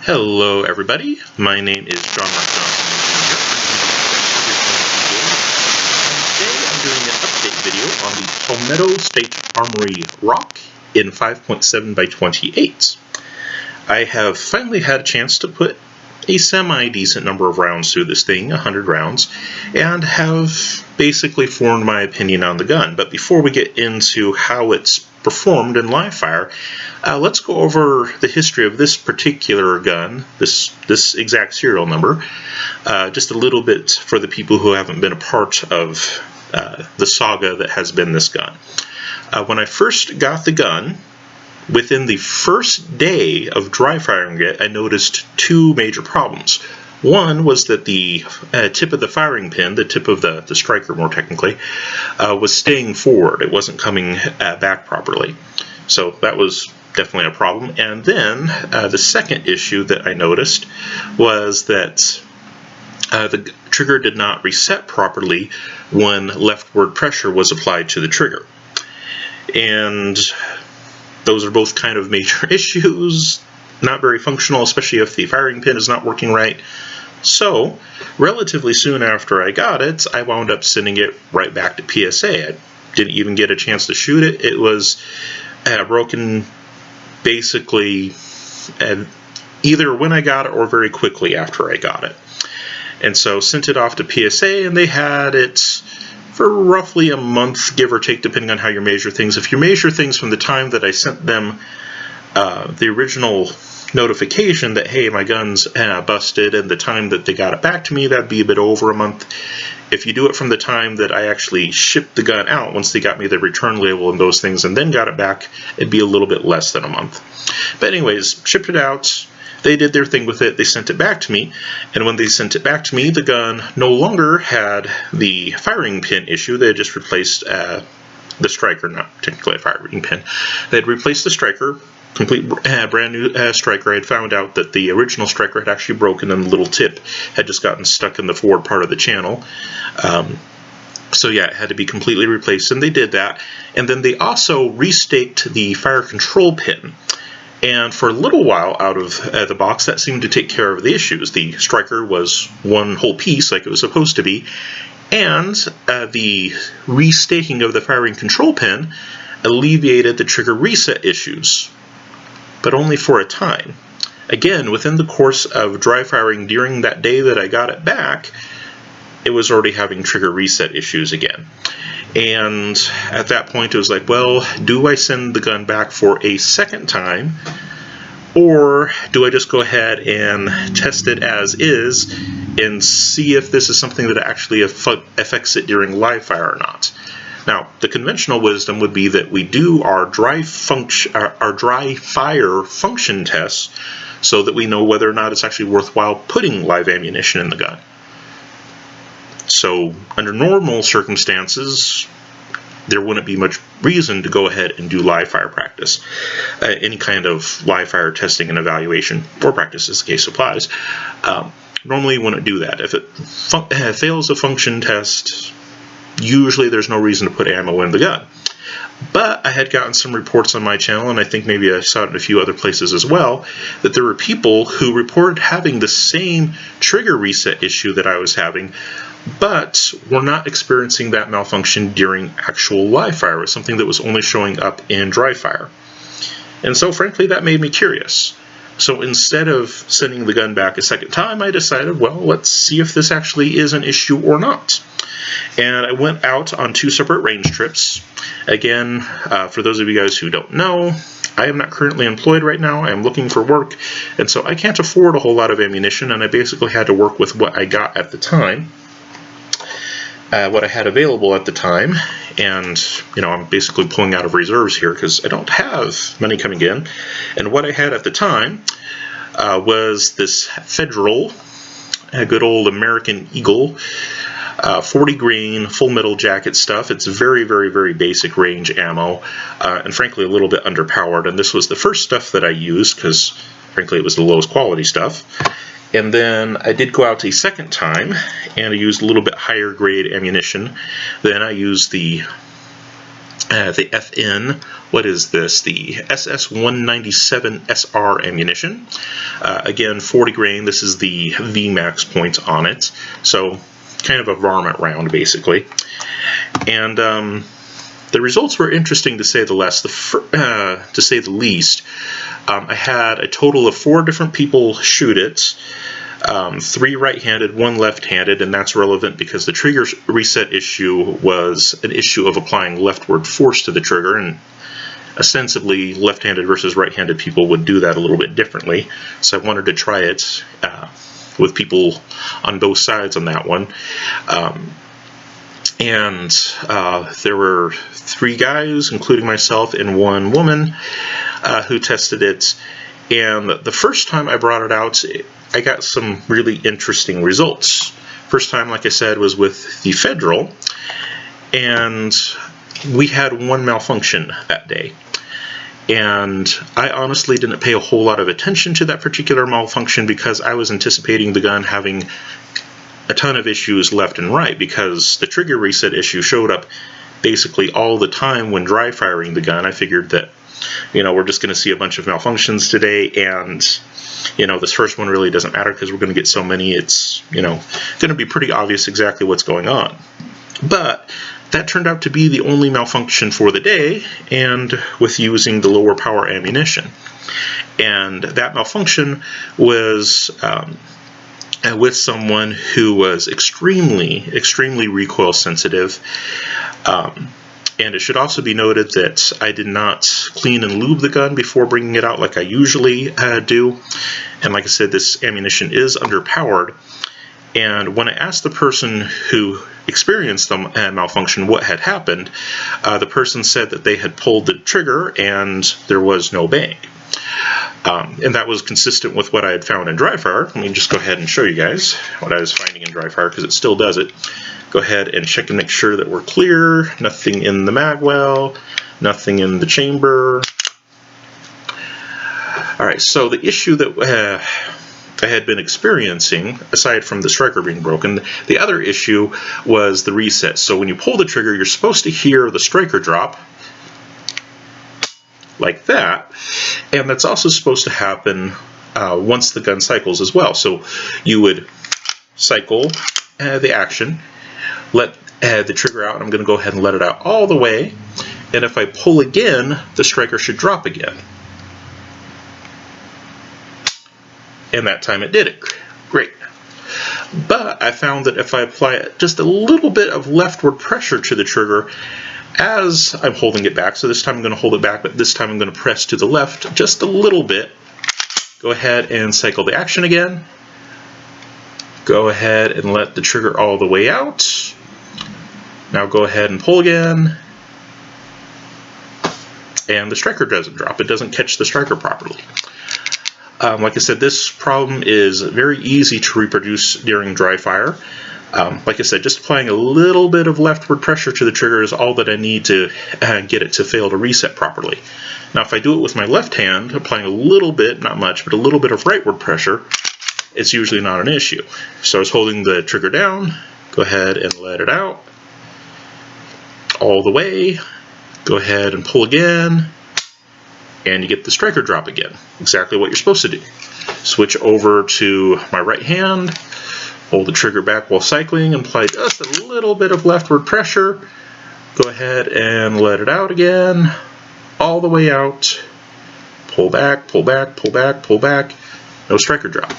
Hello everybody, my name is John Mark Johnson Jr. and today I'm doing an update video on the Palmetto State Armory Rock in 5.7 by 28. I have finally had a chance to put a semi-decent number of rounds through this thing, 100 rounds, and have basically formed my opinion on the gun. But before we get into how it's performed in live fire, let's go over the history of this particular gun, this exact serial number, just a little bit for the people who haven't been a part of the saga that has been this gun. When I first got the gun, within the first day of dry firing it, I noticed two major problems. One was that the tip of the firing pin, the tip of the striker more technically, was staying forward. It wasn't coming back properly. So that was definitely a problem. And then the second issue that I noticed was that the trigger did not reset properly when leftward pressure was applied to the trigger. And those are both kind of major issues, not very functional, especially if the firing pin is not working right. So, relatively soon after I got it, I wound up sending it right back to PSA. I didn't even get a chance to shoot it. It was broken basically either when I got it or very quickly after I got it. And so sent it off to PSA, and they had it for roughly a month, give or take, depending on how you measure things. If you measure things from the time that I sent them the original notification that, hey, my gun's busted, and the time that they got it back to me, that'd be a bit over a month. If you do it from the time that I actually shipped the gun out, once they got me the return label and those things, and then got it back, it'd be a little bit less than a month. But anyways, shipped it out. They did their thing with it, they sent it back to me, and when they sent it back to me, the gun no longer had the firing pin issue. They had just replaced the striker, not technically a firing pin. They had replaced the striker, complete brand new striker. I had found out that the original striker had actually broken and the little tip had just gotten stuck in the forward part of the channel. So yeah, it had to be completely replaced, and they did that. And then they also restaked the fire control pin. And for a little while out of the box, that seemed to take care of the issues. The striker was one whole piece like it was supposed to be, and the restaking of the firing control pin alleviated the trigger reset issues, but only for a time. Again, within the course of dry firing during that day that I got it back, it was already having trigger reset issues again. And at that point it was like, well, do I send the gun back for a second time, or do I just go ahead and test it as is and see if this is something that actually affects it during live fire or not? Now, the conventional wisdom would be that we do our dry fire function tests so that we know whether or not it's actually worthwhile putting live ammunition in the gun. So, under normal circumstances, there wouldn't be much reason to go ahead and do live fire practice. Any kind of live fire testing and evaluation, or practice as the case applies, normally you wouldn't do that. If it fails a function test, usually there's no reason to put ammo in the gun. But I had gotten some reports on my channel, and I think maybe I saw it in a few other places as well, that there were people who reported having the same trigger reset issue that I was having, but were not experiencing that malfunction during actual live fire. It was something that was only showing up in dry fire. And so frankly, that made me curious. So instead of sending the gun back a second time, I decided, well, let's see if this actually is an issue or not. And I went out on two separate range trips. Again, for those of you guys who don't know, I am not currently employed right now. I am looking for work, and so I can't afford a whole lot of ammunition, and I basically had to work with what I got at the time, what I had available at the time. And I'm basically pulling out of reserves here because I don't have money coming in. And what I had at the time was this Federal, a good old American Eagle, 40 grain full metal jacket stuff. It's very, very, very basic range ammo, and frankly a little bit underpowered. And this was the first stuff that I used because frankly it was the lowest quality stuff. And then I did go out a second time and I used a little bit higher grade ammunition. Then I used the the FN, what is this? The SS-197SR ammunition. Again, 40 grain. This is the VMAX point on it. So kind of a varmint round, basically. And the results were interesting to say the least. I had a total of 4 different people shoot it. 3 right-handed, 1 left-handed, and that's relevant because the trigger reset issue was an issue of applying leftward force to the trigger, and ostensibly left-handed versus right-handed people would do that a little bit differently. So I wanted to try it with people on both sides on that one. And there were 3 guys, including myself, and 1 woman who tested it. And the first time I brought it out, I got some really interesting results. First time, like I said, was with the Federal, and we had 1 malfunction that day. And I honestly didn't pay a whole lot of attention to that particular malfunction because I was anticipating the gun having a ton of issues left and right, because the trigger reset issue showed up basically all the time when dry firing the gun. I figured that, we're just going to see a bunch of malfunctions today, and this first one really doesn't matter because we're going to get so many. It's going to be pretty obvious exactly what's going on. But that turned out to be the only malfunction for the day, and with using the lower power ammunition. And that malfunction was with someone who was extremely recoil sensitive. And it should also be noted that I did not clean and lube the gun before bringing it out like I usually do. And like I said, this ammunition is underpowered. And when I asked the person who experienced the malfunction what had happened, the person said that they had pulled the trigger and there was no bang. And that was consistent with what I had found in dry fire. Let me just go ahead and show you guys what I was finding in dry fire, because it still does it. Go ahead and check and make sure that we're clear. Nothing in the mag well, nothing in the chamber. Alright, so the issue that I had been experiencing, aside from the striker being broken, the other issue was the reset. So when you pull the trigger, you're supposed to hear the striker drop, like that, and that's also supposed to happen once the gun cycles as well. So you would cycle the action, let the trigger out, and I'm going to go ahead and let it out all the way, and if I pull again, the striker should drop again. And that time it did it. Great. But I found that if I apply just a little bit of leftward pressure to the trigger as I'm holding it back, so this time I'm going to hold it back, but this time I'm going to press to the left just a little bit. Go ahead and cycle the action again. Go ahead and let the trigger all the way out. Now go ahead and pull again. And the striker doesn't drop. It doesn't catch the striker properly. Like I said, this problem is very easy to reproduce during dry fire. Like I said, just applying a little bit of leftward pressure to the trigger is all that I need to get it to fail to reset properly. Now if I do it with my left hand, applying a little bit, not much, but a little bit of rightward pressure, it's usually not an issue. So I was holding the trigger down, go ahead and let it out all the way, go ahead and pull again, and you get the striker drop again. Exactly what you're supposed to do. Switch over to my right hand, hold the trigger back while cycling, and apply just a little bit of leftward pressure. Go ahead and let it out again, all the way out. Pull back, pull back, pull back, pull back. No striker drop.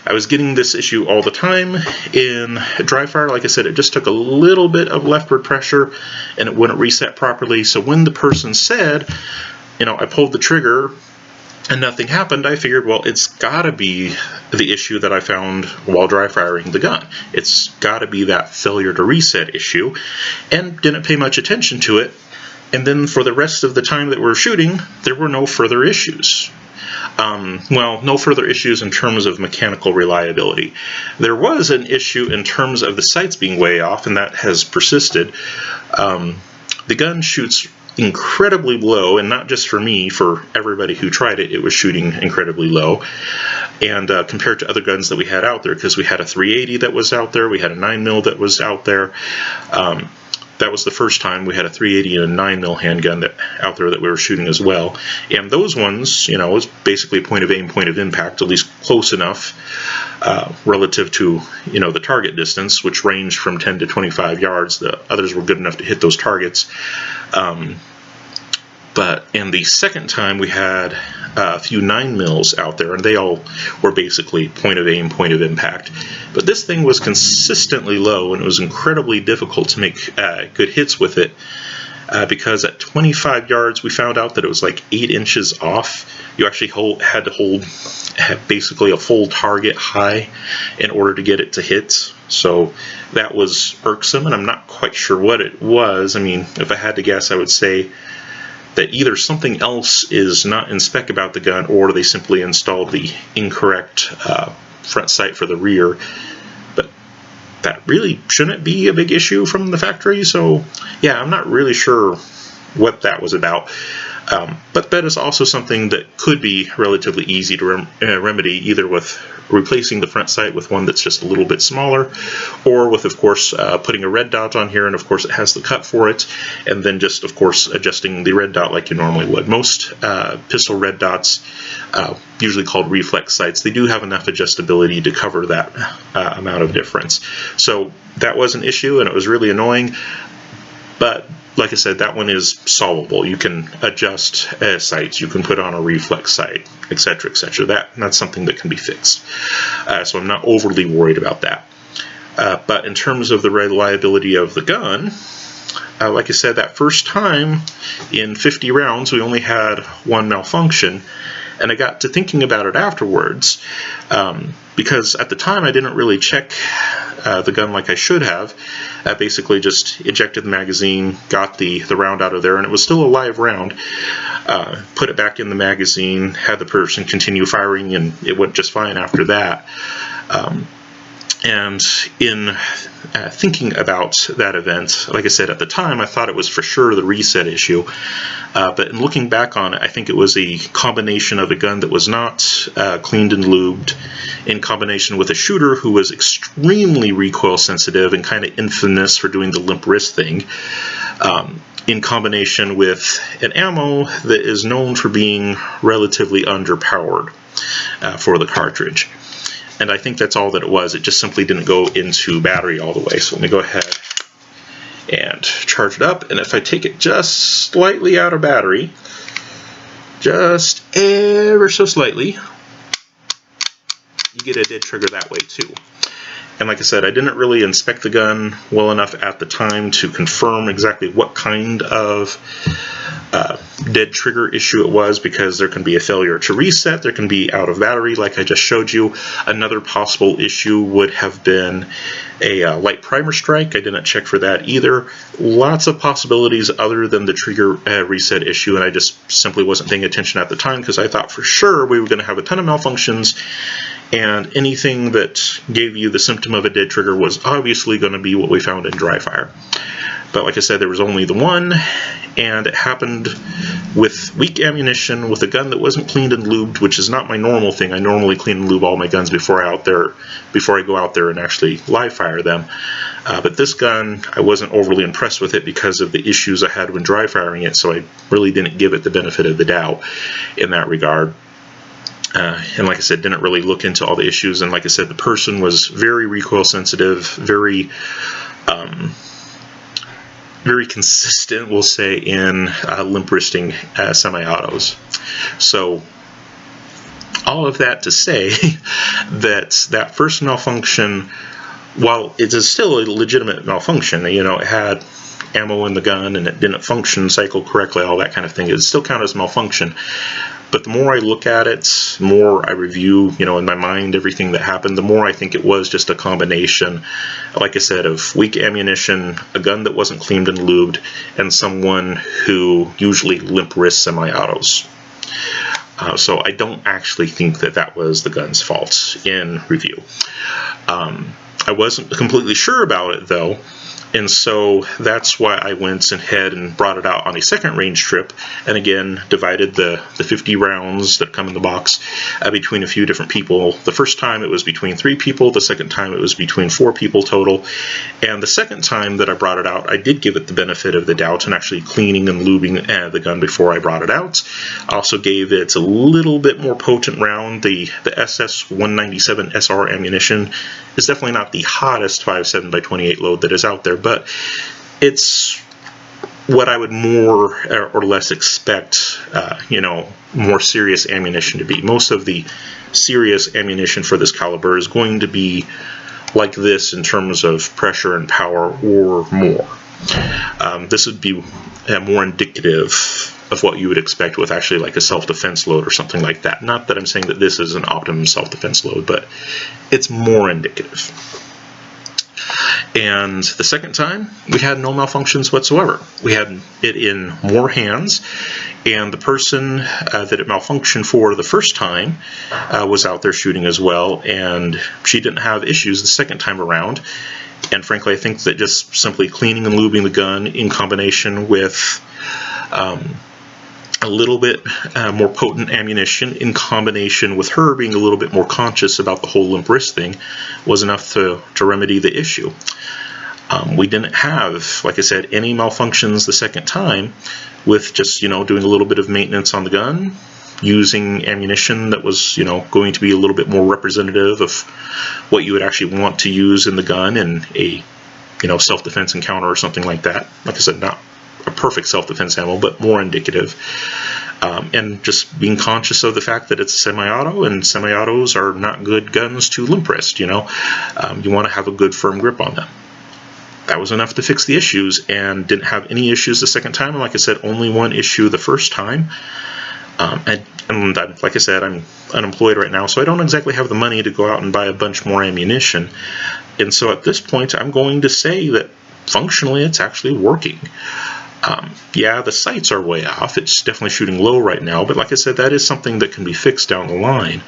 I was getting this issue all the time in dry fire. Like I said, it just took a little bit of leftward pressure and it wouldn't reset properly. So when the person said, I pulled the trigger and nothing happened, I figured, well, it's got to be the issue that I found while dry firing the gun. It's got to be that failure to reset issue, and didn't pay much attention to it. And then for the rest of the time that we're shooting, there were no further issues. Well, no further issues in terms of mechanical reliability. There was an issue in terms of the sights being way off, and that has persisted. The gun shoots incredibly low, and not just for me, for everybody who tried it, it was shooting incredibly low. And compared to other guns that we had out there, because we had a 380 that was out there, we had a 9mm that was out there, that was the first time we had a 380 and a 9mm handgun out there that we were shooting as well. And those ones, you know, was basically point of aim, point of impact, at least close enough relative to, you know, the target distance, which ranged from 10 to 25 yards. The others were good enough to hit those targets. But in the second time, we had a few 9mm out there, and they all were basically point of aim, point of impact. But this thing was consistently low, and it was incredibly difficult to make good hits with it, because at 25 yards, we found out that it was like 8 inches off. You actually had to hold basically a full target high in order to get it to hit. So that was irksome, and I'm not quite sure what it was. I mean, if I had to guess, I would say that either something else is not in spec about the gun, or they simply installed the incorrect front sight for the rear. But that really shouldn't be a big issue from the factory, so yeah, I'm not really sure what that was about. But that is also something that could be relatively easy to remedy, either with replacing the front sight with one that's just a little bit smaller, or with, of course, putting a red dot on here, and of course it has the cut for it, and then just, of course, adjusting the red dot like you normally would. Most pistol red dots, usually called reflex sights, they do have enough adjustability to cover that amount of difference. So that was an issue, and it was really annoying, but like I said, that one is solvable. You can adjust sights, you can put on a reflex sight, etc., etc. That's something that can be fixed. So I'm not overly worried about that. But in terms of the reliability of the gun, like I said, that first time in 50 rounds, we only had one malfunction. And I got to thinking about it afterwards, because at the time I didn't really check the gun like I should have. I basically just ejected the magazine, got the round out of there, and it was still a live round. Put it back in the magazine, had the person continue firing, and it went just fine after that. And in thinking about that event, like I said, at the time I thought it was for sure the reset issue, but in looking back on it, I think it was a combination of a gun that was not cleaned and lubed, in combination with a shooter who was extremely recoil sensitive and kind of infamous for doing the limp wrist thing, in combination with an ammo that is known for being relatively underpowered for the cartridge. And I think that's all that it was. It just simply didn't go into battery all the way. So let me go ahead and charge it up. And if I take it just slightly out of battery, just ever so slightly, you get a dead trigger that way too. And like I said, I didn't really inspect the gun well enough at the time to confirm exactly what kind of dead trigger issue it was, because there can be a failure to reset, there can be out of battery like I just showed you. Another possible issue would have been a light primer strike. I didn't check for that either. Lots of possibilities other than the trigger reset issue, and I just simply wasn't paying attention at the time because I thought for sure we were going to have a ton of malfunctions, and anything that gave you the symptom of a dead trigger was obviously going to be what we found in dry fire. But like I said, there was only the one, and it happened with weak ammunition, with a gun that wasn't cleaned and lubed, which is not my normal thing. I normally clean and lube all my guns before I go out there and actually live fire them. But this gun, I wasn't overly impressed with it because of the issues I had when dry firing it, so I really didn't give it the benefit of the doubt in that regard. And like I said, didn't really look into all the issues. And like I said, the person was very recoil sensitive, very consistent, we'll say, in limp wristing semi-autos. So all of that to say that first malfunction, while it is still a legitimate malfunction, you know, it had ammo in the gun and it didn't cycle correctly, all that kind of thing, it still counted as malfunction. But the more I look at it, the more I review, you know, in my mind everything that happened, the more I think it was just a combination, like I said, of weak ammunition, a gun that wasn't cleaned and lubed, and someone who usually limp wrists semi-autos. So I don't actually think that that was the gun's fault in review. I wasn't completely sure about it though, and so that's why I went ahead and brought it out on a second range trip, and again divided the 50 rounds that come in the box between a few different people. The first time it was between 3 people, the second time it was between 4 people total, and the second time that I brought it out, I did give it the benefit of the doubt and actually cleaning and lubing the gun before I brought it out. I also gave it a little bit more potent round. The SS-197 SR ammunition is definitely not the hottest 5.7x28 load that is out there, but it's what I would more or less expect, more serious ammunition to be. Most of the serious ammunition for this caliber is going to be like this in terms of pressure and power or more. This would be more indicative of what you would expect with actually like a self-defense load or something like that. Not that I'm saying that this is an optimum self-defense load, but it's more indicative. And the second time, we had no malfunctions whatsoever. We had it in more hands, and the person that it malfunctioned for the first time was out there shooting as well, and she didn't have issues the second time around. And frankly, I think that just simply cleaning and lubing the gun in combination with a little bit more potent ammunition in combination with her being a little bit more conscious about the whole limp wrist thing was enough to remedy the issue. We didn't have, like I said, any malfunctions the second time with just, doing a little bit of maintenance on the gun, using ammunition that was, going to be a little bit more representative of what you would actually want to use in the gun in a, self-defense encounter or something like that. Like I said, not a perfect self-defense ammo, but more indicative. And just being conscious of the fact that it's a semi-auto, and semi-autos are not good guns to limp wrist, you want to have a good firm grip on them. That was enough to fix the issues, and didn't have any issues the second time. And like I said, only one issue the first time. And like I said, I'm unemployed right now, so I don't exactly have the money to go out and buy a bunch more ammunition. And so at this point, I'm going to say that functionally it's actually working. Yeah, the sights are way off. It's definitely shooting low right now, but like I said, that is something that can be fixed down the line.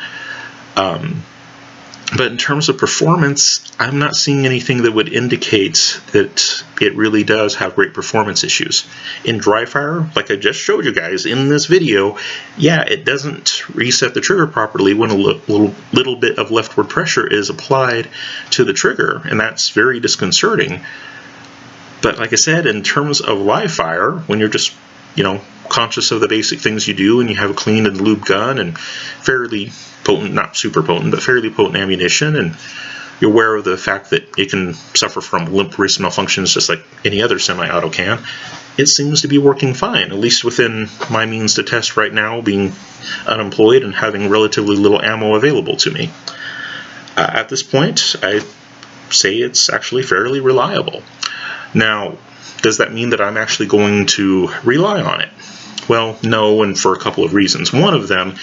But in terms of performance, I'm not seeing anything that would indicate that it really does have great performance issues. In dry fire, like I just showed you guys in this video, yeah, it doesn't reset the trigger properly when a little bit of leftward pressure is applied to the trigger, and that's very disconcerting. But like I said, in terms of live fire, when you're just, conscious of the basic things you do, and you have a clean and lubed gun and fairly potent, not super potent, but fairly potent ammunition, and you're aware of the fact that it can suffer from limp wrist malfunctions just like any other semi-auto can, it seems to be working fine, at least within my means to test right now, being unemployed and having relatively little ammo available to me. At this point, I say it's actually fairly reliable. Now, does that mean that I'm actually going to rely on it? Well, no, and for a couple of reasons. One of them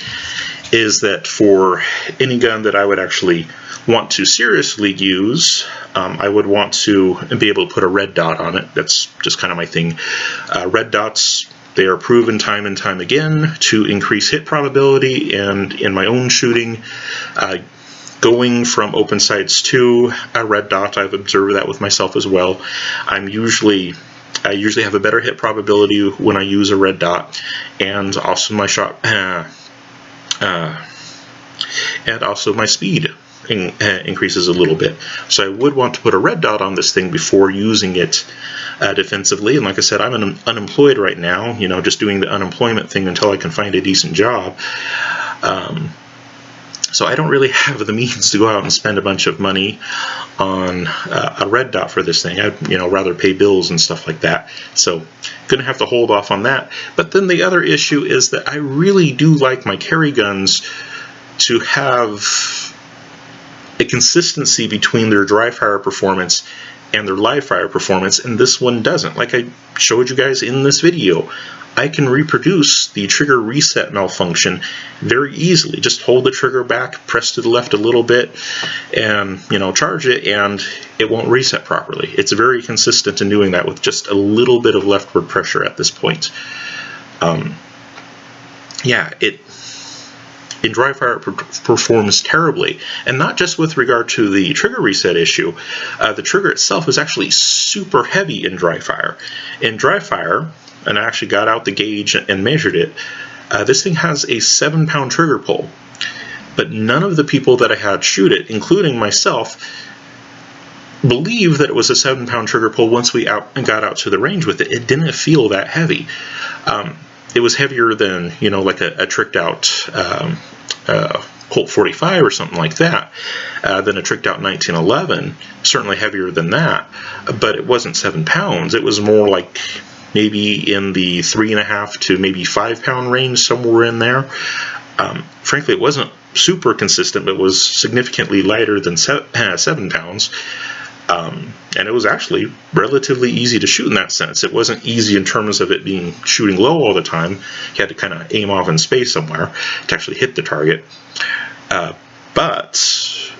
is that for any gun that I would actually want to seriously use, I would want to be able to put a red dot on it. That's just kind of my thing. Red dots, they are proven time and time again to increase hit probability, and in my own shooting, going from open sights to a red dot, I've observed that with myself as well. I usually have a better hit probability when I use a red dot, and also my shot, and also my speed increases a little bit. So I would want to put a red dot on this thing before using it defensively. And like I said, I'm unemployed right now, just doing the unemployment thing until I can find a decent job. So I don't really have the means to go out and spend a bunch of money on a red dot for this thing. I'd rather pay bills and stuff like that. So gonna have to hold off on that. But then the other issue is that I really do like my carry guns to have a consistency between their dry fire performance and their live fire performance, and this one doesn't. Like I showed you guys in this video, I can reproduce the trigger reset malfunction very easily. Just hold the trigger back, press to the left a little bit, and charge it, and it won't reset properly. It's very consistent in doing that with just a little bit of leftward pressure at this point. Yeah, in dry fire, it performs terribly. And not just with regard to the trigger reset issue. The trigger itself is actually super heavy in dry fire. In dry fire, and I actually got out the gauge and measured it, this thing has a 7-pound trigger pull. But none of the people that I had shoot it, including myself, believe that it was a 7-pound trigger pull once we got out to the range with it. It didn't feel that heavy. It was heavier than, like a tricked out Colt 45 or something like that, than a tricked out 1911. Certainly heavier than that, but it wasn't 7 pounds. It was more like maybe in the 3.5 to maybe 5 pound range, somewhere in there. Frankly, it wasn't super consistent, but was significantly lighter than 7 pounds. And it was actually relatively easy to shoot in that sense. It wasn't easy in terms of it being shooting low all the time. You had to kind of aim off in space somewhere to actually hit the target. But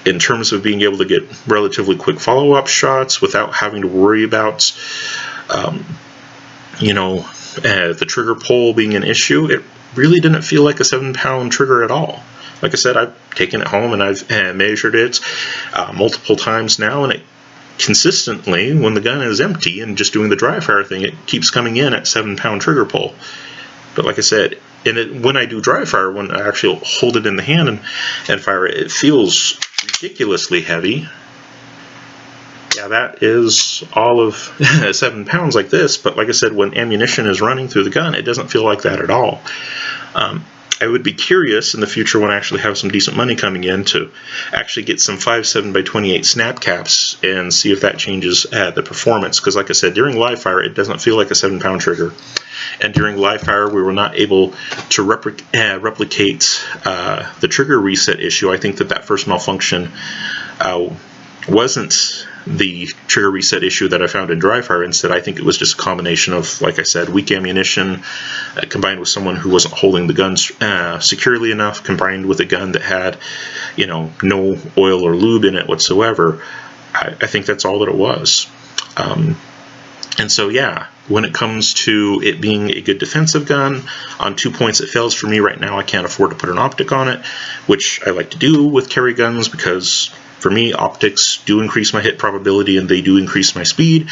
in terms of being able to get relatively quick follow-up shots without having to worry about, the trigger pull being an issue, it really didn't feel like a 7-pound trigger at all. Like I said, I've taken it home and I've measured it multiple times now, and it consistently, when the gun is empty and just doing the dry fire thing, it keeps coming in at 7-pound trigger pull. But like I said, when I do dry fire, when I actually hold it in the hand and fire it, it feels ridiculously heavy. Yeah, that is all of 7 pounds like this, but like I said, when ammunition is running through the gun, it doesn't feel like that at all. I would be curious in the future, when I actually have some decent money coming in, to actually get some 5.7x28 snap caps and see if that changes the performance. Because like I said, during live fire, it doesn't feel like a 7-pound trigger. And during live fire, we were not able to replicate the trigger reset issue. I think that first malfunction wasn't the trigger reset issue that I found in dry fire. Instead, I think it was just a combination of, like I said, weak ammunition combined with someone who wasn't holding the gun securely enough, combined with a gun that had, no oil or lube in it whatsoever. I think that's all that it was. And so, yeah, when it comes to it being a good defensive gun, on 2 points it fails for me right now. I can't afford to put an optic on it, which I like to do with carry guns, because for me, optics do increase my hit probability and they do increase my speed.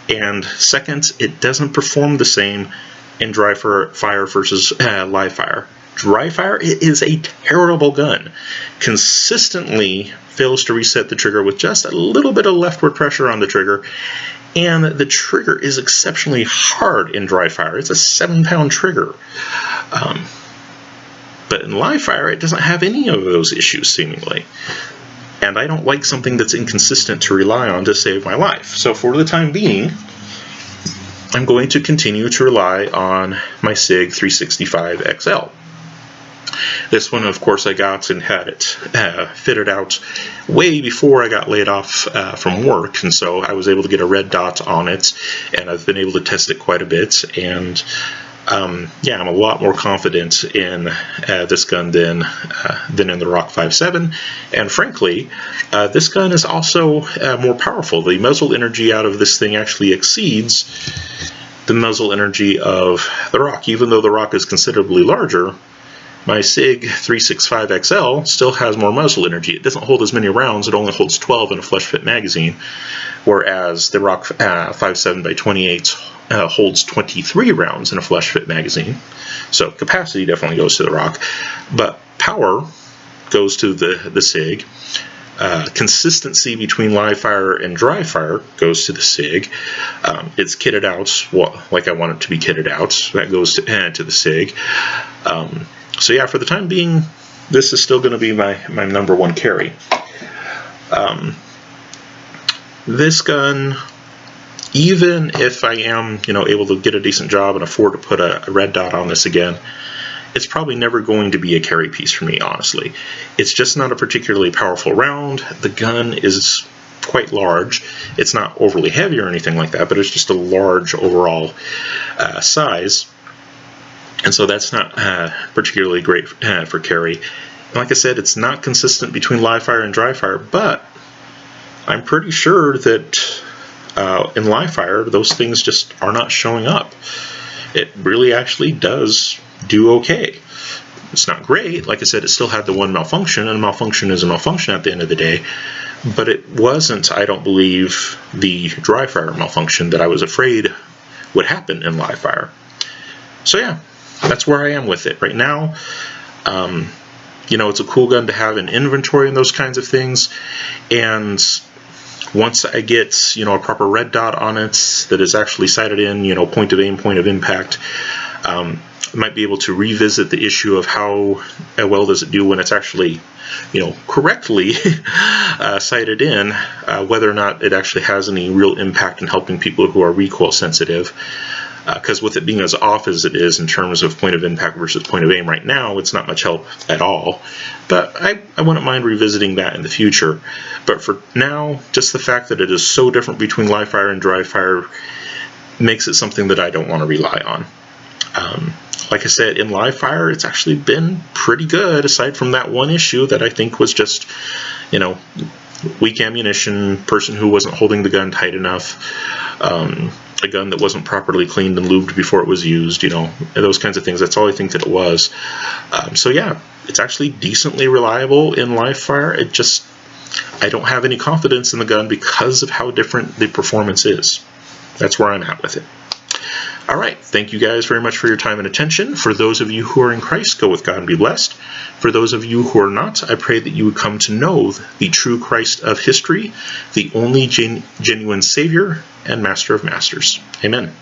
And second, it doesn't perform the same in dry fire versus live fire. Dry fire, it is a terrible gun. Consistently fails to reset the trigger with just a little bit of leftward pressure on the trigger. And the trigger is exceptionally hard in dry fire. It's a 7-pound trigger. But in live fire, it doesn't have any of those issues, seemingly. And I don't like something that's inconsistent to rely on to save my life. So for the time being, I'm going to continue to rely on my SIG 365 XL. This one, of course, I got and had it fitted out way before I got laid off from work, and so I was able to get a red dot on it, and I've been able to test it quite a bit, and yeah, I'm a lot more confident in this gun than in the Rock 5.7, and frankly, this gun is also more powerful. The muzzle energy out of this thing actually exceeds the muzzle energy of the Rock. Even though the Rock is considerably larger, my SIG 365 XL still has more muzzle energy. It doesn't hold as many rounds. It only holds 12 in a flush fit magazine, whereas the Rock 5.7x28 holds 23 rounds in a flush fit magazine. So capacity definitely goes to the Rock, but power goes to the SIG. Consistency between live fire and dry fire goes to the SIG. It's kitted out like I want it to be kitted out. That goes to the SIG. So yeah, for the time being, this is still going to be my number one carry. This gun, even if I am able to get a decent job and afford to put a red dot on this again, it's probably never going to be a carry piece for me, honestly. It's just not a particularly powerful round. The gun is quite large. It's not overly heavy or anything like that, but it's just a large overall size. And so that's not particularly great for carry. Like I said, it's not consistent between live fire and dry fire, but I'm pretty sure that in live fire, those things just are not showing up. It really actually does do okay. It's not great. Like I said, it still had the one malfunction, and a malfunction is a malfunction at the end of the day. But it wasn't, I don't believe, the dry fire malfunction that I was afraid would happen in live fire. So yeah, that's where I am with it right now. You know, it's a cool gun to have in inventory and those kinds of things. And once I get, you know, a proper red dot on it that is actually sighted in, you know, point of aim, point of impact, I might be able to revisit the issue of how well does it do when it's actually, you know, correctly sighted in, whether or not it actually has any real impact in helping people who are recoil sensitive. Because with it being as off as it is in terms of point of impact versus point of aim right now, it's not much help at all. But I wouldn't mind revisiting that in the future. But for now, just the fact that it is so different between live fire and dry fire makes it something that I don't want to rely on. Like I said, in live fire, it's actually been pretty good, aside from that one issue that I think was just, you know, weak ammunition, person who wasn't holding the gun tight enough, a gun that wasn't properly cleaned and lubed before it was used, you know, those kinds of things. That's all I think that it was. So yeah, it's actually decently reliable in live fire. It just, I don't have any confidence in the gun because of how different the performance is. That's where I'm at with it. All right, thank you guys very much for your time and attention. For those of you who are in Christ, go with God and be blessed. For those of you who are not, I pray that you would come to know the true Christ of history, the only genuine Savior and Master of Masters. Amen.